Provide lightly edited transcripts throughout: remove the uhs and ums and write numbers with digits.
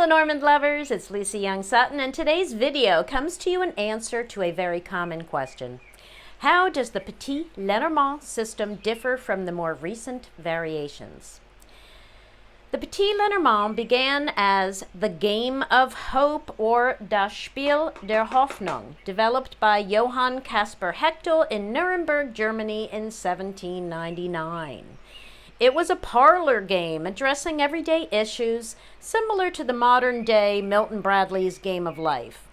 Lenormand lovers, it's Lucy Young Sutton, and today's video comes to you in answer to a very common question. How does the Petit Lenormand system differ from the more recent variations? The Petit Lenormand began as the Game of Hope, or Das Spiel der Hoffnung, developed by Johann Caspar Hechtel in Nuremberg, Germany in 1799. It was a parlor game addressing everyday issues similar to the modern-day Milton Bradley's Game of Life.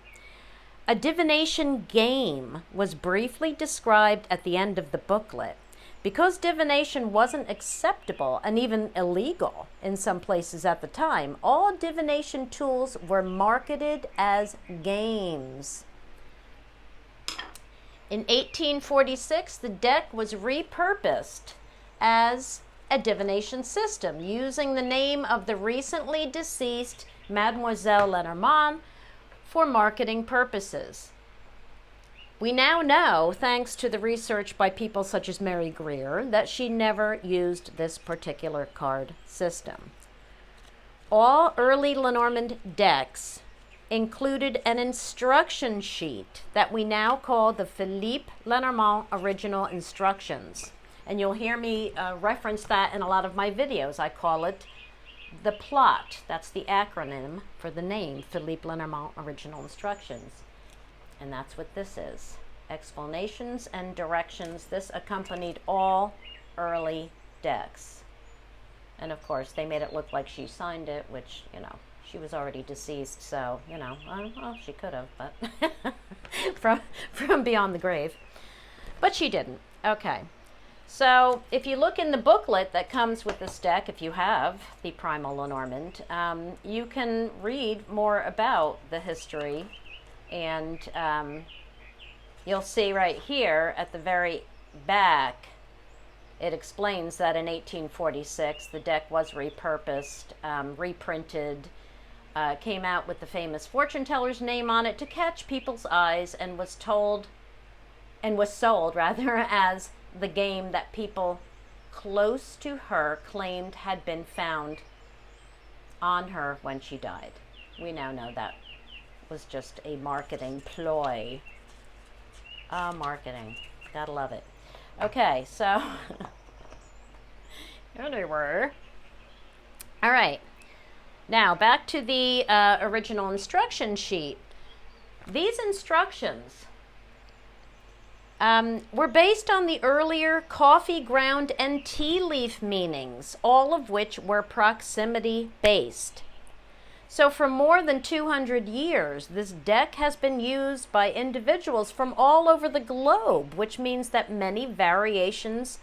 A divination game was briefly described at the end of the booklet. Because divination wasn't acceptable and even illegal in some places at the time, all divination tools were marketed as games. In 1846, the deck was repurposed as a divination system using the name of the recently deceased Mademoiselle Lenormand for marketing purposes. We now know, thanks to the research by people such as Mary Greer, that she never used this particular card system. All early Lenormand decks included an instruction sheet that we now call the Philippe Lenormand Original Instructions. And you'll hear me reference that in a lot of my videos. I call it the plot. That's the acronym for the name, Philippe Lenormand Original Instructions. And that's what this is. Explanations and directions. This accompanied all early decks. And of course, they made it look like she signed it, which, you know, she was already deceased, so, you know, well, she could have, but from beyond the grave. But she didn't. Okay. So if you look in the booklet that comes with this deck, if you have the Primal Lenormand, you can read more about the history, and you'll see right here at the very back, it explains that in 1846 the deck was repurposed, reprinted, came out with the famous fortune teller's name on it to catch people's eyes, and was sold rather as the game that people close to her claimed had been found on her when she died. We now know that was just a marketing ploy. Marketing. Gotta love it. Okay, so anyway. All right. Now back to the original instruction sheet. These instructions were based on the earlier coffee ground and tea leaf meanings, all of which were proximity based. So for more than 200 years, this deck has been used by individuals from all over the globe, which means that many variations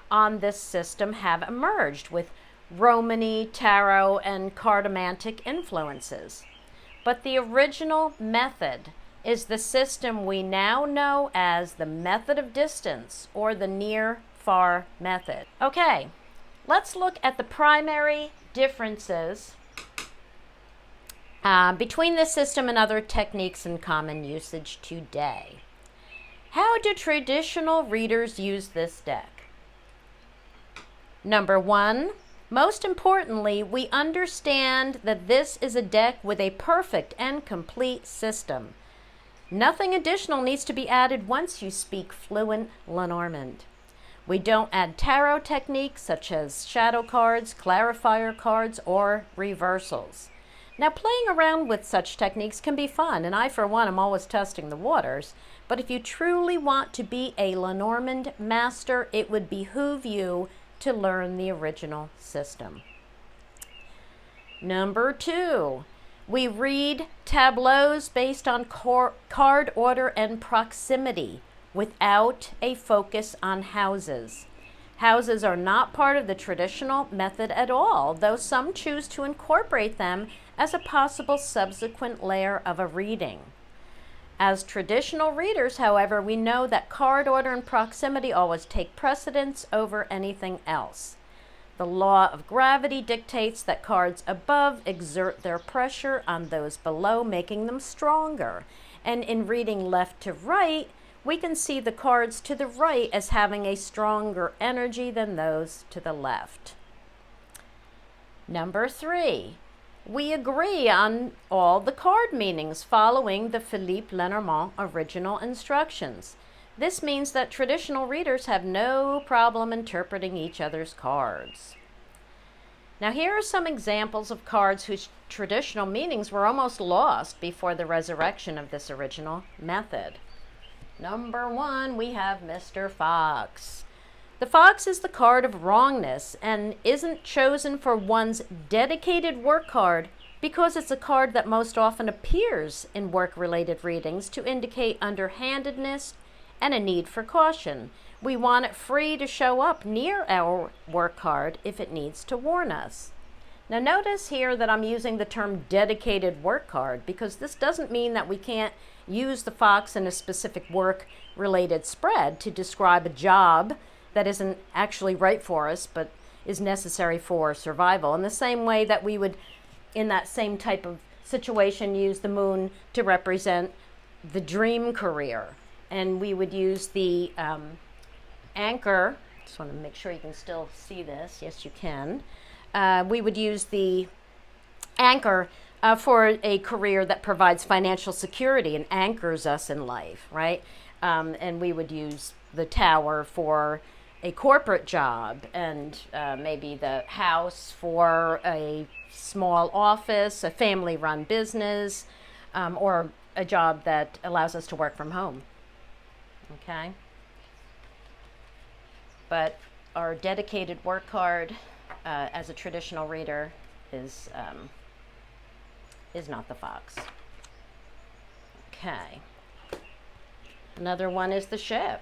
on this system have emerged with Romany, tarot, and cartomantic influences. But the original method is the system we now know as the method of distance, or the near-far method. Okay, let's look at the primary differences between this system and other techniques in common usage today. How do traditional readers use this deck? Number one, most importantly, we understand that this is a deck with a perfect and complete system. Nothing additional needs to be added once you speak fluent Lenormand. We don't add tarot techniques such as shadow cards, clarifier cards, or reversals. Now, playing around with such techniques can be fun, and I, for one, am always testing the waters. But if you truly want to be a Lenormand master, it would behoove you to learn the original system. Number two, we read tableaus based on card order and proximity without a focus on houses. Houses are not part of the traditional method at all, though some choose to incorporate them as a possible subsequent layer of a reading. As traditional readers, however, we know that card order and proximity always take precedence over anything else. The law of gravity dictates that cards above exert their pressure on those below, making them stronger. And in reading left to right, we can see the cards to the right as having a stronger energy than those to the left. Number three, we agree on all the card meanings following the Petit Lenormand original instructions. This means that traditional readers have no problem interpreting each other's cards. Now, here are some examples of cards whose traditional meanings were almost lost before the resurrection of this original method. Number 1, we have Mr. Fox. The fox is the card of wrongness and isn't chosen for one's dedicated work card because it's a card that most often appears in work-related readings to indicate underhandedness and a need for caution. We want it free to show up near our work card if it needs to warn us. Now notice here that I'm using the term dedicated work card because this doesn't mean that we can't use the fox in a specific work-related spread to describe a job that isn't actually right for us but is necessary for survival. In the same way that we would, in that same type of situation, use the moon to represent the dream career. And we would use the anchor, just want to make sure you can still see this, yes you can. We would use the anchor for a career that provides financial security and anchors us in life, right? And we would use the tower for a corporate job, and maybe the house for a small office, a family-run business, or a job that allows us to work from home. Okay? But our dedicated work card as a traditional reader is not the fox. Okay. Another one is the ship.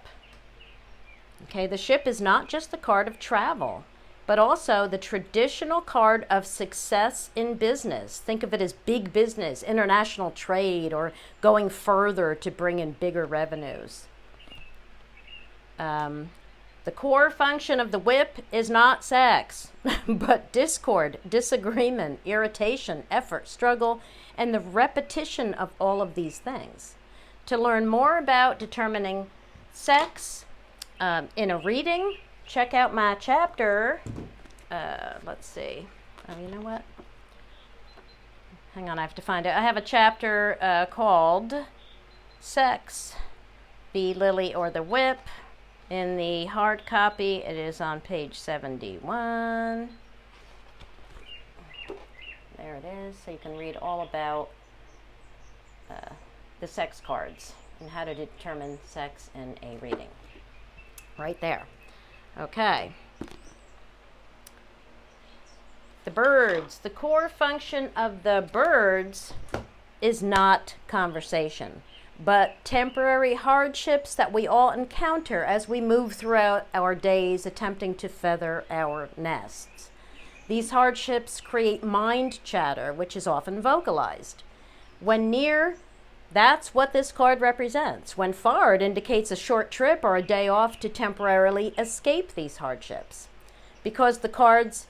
Okay, the ship is not just the card of travel, but also the traditional card of success in business. Think of it as big business, international trade, or going further to bring in bigger revenues. The core function of the whip is not sex, but discord, disagreement, irritation, effort, struggle, and the repetition of all of these things. To learn more about determining sex in a reading, check out my chapter. Let's see. Oh, you know what? Hang on, I have to find it. I have a chapter called Sex, the Lily or the Whip. In the hard copy, it is on page 71. There it is. So you can read all about the sex cards and how to determine sex in a reading. Right there. Okay. The birds. The core function of the birds is not conversation, but temporary hardships that we all encounter as we move throughout our days attempting to feather our nests. These hardships create mind chatter, which is often vocalized. When near, that's what this card represents. When far, it indicates a short trip or a day off to temporarily escape these hardships. Because the birds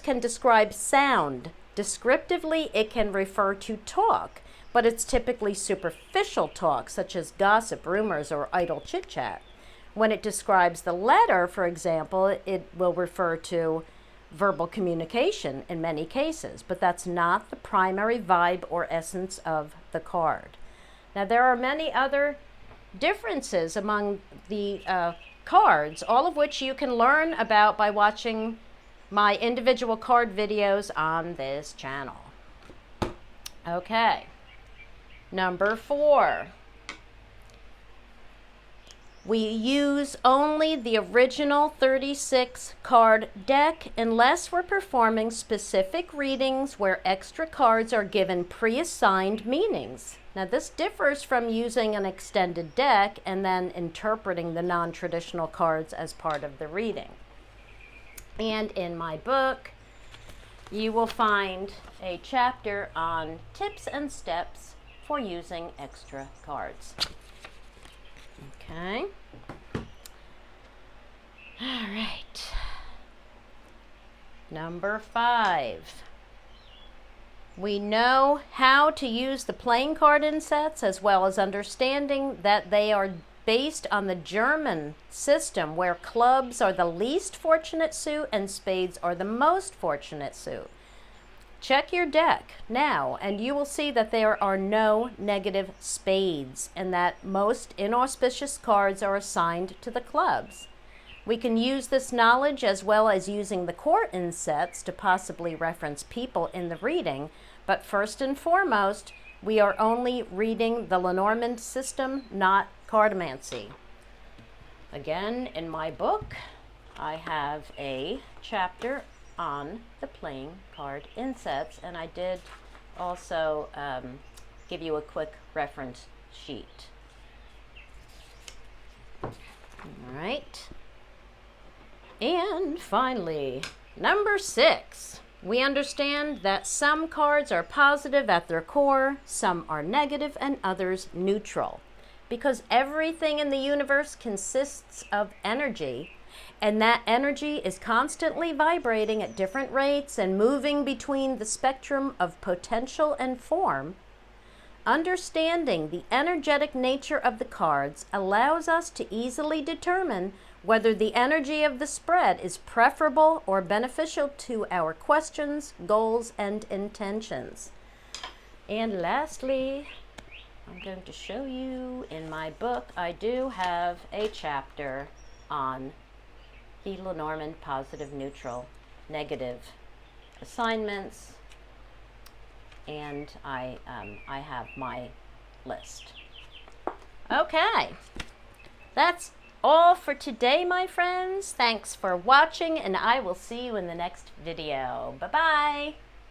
can describe sound, descriptively it can refer to talk, but it's typically superficial talk, such as gossip, rumors, or idle chit-chat. When it describes the letter, for example, it will refer to verbal communication in many cases, but that's not the primary vibe or essence of the card. Now, there are many other differences among the cards, all of which you can learn about by watching my individual card videos on this channel. Okay. Number 4. We use only the original 36 card deck unless we're performing specific readings where extra cards are given pre-assigned meanings. Now this differs from using an extended deck and then interpreting the non-traditional cards as part of the reading. And in my book, you will find a chapter on tips and steps for using extra cards. Okay. All right. Number 5. We know how to use the playing card insets as well as understanding that they are based on the German system, where clubs are the least fortunate suit and spades are the most fortunate suit. Check your deck now, and you will see that there are no negative spades and that most inauspicious cards are assigned to the clubs. We can use this knowledge as well as using the core insets to possibly reference people in the reading, but first and foremost, we are only reading the Lenormand system, not cartomancy. Again, in my book, I have a chapter on the playing card insets, and I did also give you a quick reference sheet. All right. And finally, number 6. We understand that some cards are positive at their core, some are negative, and others neutral. Because everything in the universe consists of energy, and that energy is constantly vibrating at different rates and moving between the spectrum of potential and form, understanding the energetic nature of the cards allows us to easily determine whether the energy of the spread is preferable or beneficial to our questions, goals, and intentions. And lastly, I'm going to show you in my book, I do have a chapter on the Lenormand positive, neutral, negative assignments, and I have my list. Okay, that's all for today, my friends. Thanks for watching, and I will see you in the next video. Bye-bye.